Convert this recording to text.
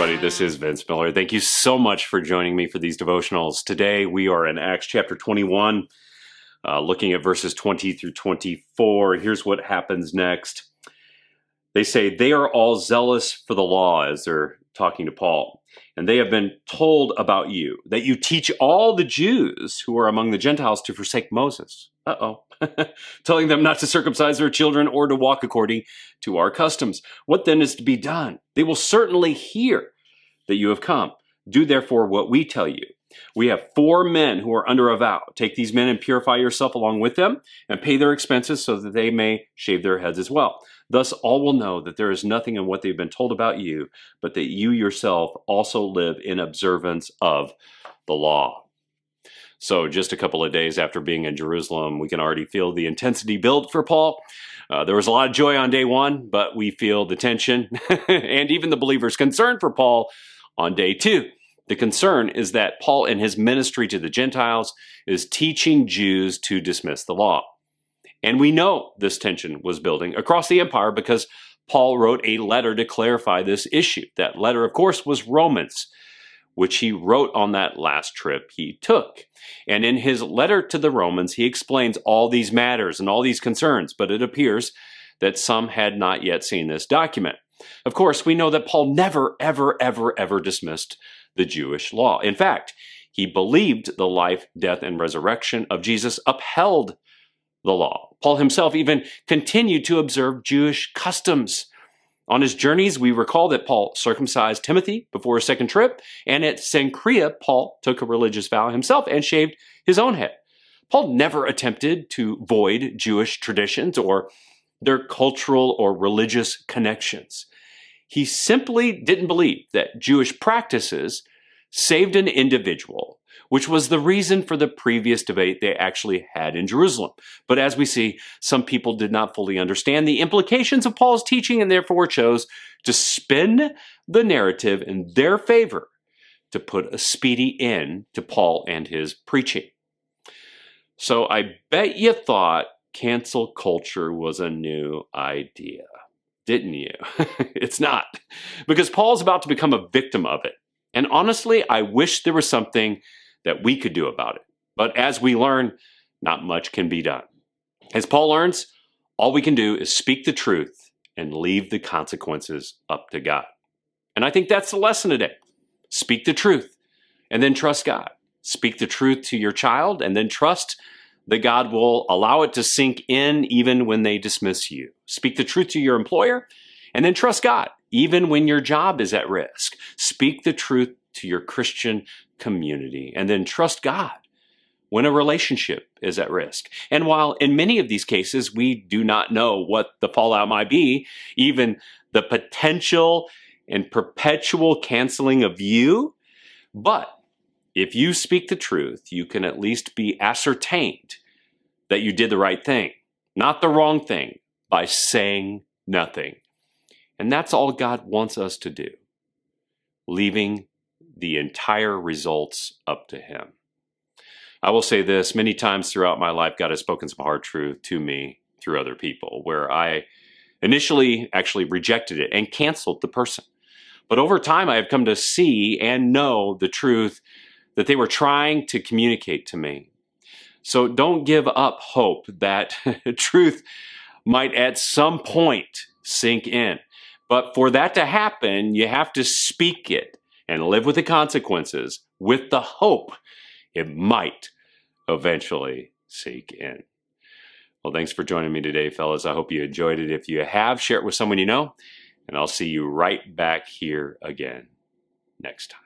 everybody. This is Vince Miller. Thank you so much for joining me for these devotionals. Today, we are in Acts chapter 21, looking at verses 20 through 24. Here's what happens next. They say, they are all zealous for the law, as they're talking to Paul. And they have been told about you, that you teach all the Jews who are among the Gentiles to forsake Moses. Telling them not to circumcise their children or to walk according to our customs. What then is to be done? They will certainly hear that you have come. Do therefore what we tell you. We have 4 men who are under a vow. Take these men and purify yourself along with them and pay their expenses so that they may shave their heads as well. Thus all will know that there is nothing in what they've been told about you, but that you yourself also live in observance of the law. So just a couple of days after being in Jerusalem, we can already feel the intensity build for Paul. There was a lot of joy on day 1, but we feel the tension and even the believers' concern for Paul on day 2. The concern is that Paul in his ministry to the Gentiles is teaching Jews to dismiss the law. And we know this tension was building across the empire because Paul wrote a letter to clarify this issue. That letter, of course, was Romans, which he wrote on that last trip he took. And in his letter to the Romans, he explains all these matters and all these concerns, but it appears that some had not yet seen this document. Of course, we know that Paul never, ever dismissed the Jewish law. In fact, he believed the life, death, and resurrection of Jesus upheld the law. Paul himself even continued to observe Jewish customs. On his journeys, we recall that Paul circumcised Timothy before his second trip, and at Cenchrea, Paul took a religious vow himself and shaved his own head. Paul never attempted to void Jewish traditions or their cultural or religious connections. He simply didn't believe that Jewish practices saved an individual, which was the reason for the previous debate they actually had in Jerusalem. But as we see, some people did not fully understand the implications of Paul's teaching and therefore chose to spin the narrative in their favor to put a speedy end to Paul and his preaching. So I bet you thought cancel culture was a new idea, didn't you? It's not, because Paul's about to become a victim of it. And honestly, I wish there was something that we could do about it. But as we learn, not much can be done. As Paul learns, all we can do is speak the truth and leave the consequences up to God. And I think that's the lesson today. Speak the truth and then trust God. Speak the truth to your child and then trust that God will allow it to sink in even when they dismiss you. Speak the truth to your employer and then trust God even when your job is at risk. Speak the truth to your Christian community and then trust God when a relationship is at risk. And while in many of these cases we do not know what the fallout might be, even the potential and perpetual canceling of you, but if you speak the truth, you can at least be ascertained that you did the right thing, not the wrong thing, by saying nothing. And that's all God wants us to do, leaving the entire results up to Him. I will say this, many times throughout my life, God has spoken some hard truth to me through other people, where I initially actually rejected it and canceled the person. But over time, I have come to see and know the truth that they were trying to communicate to me. So don't give up hope that truth might at some point sink in. But for that to happen, you have to speak it and live with the consequences with the hope it might eventually sink in. Well, thanks for joining me today, fellas. I hope you enjoyed it. If you have, share it with someone you know, and I'll see you right back here again next time.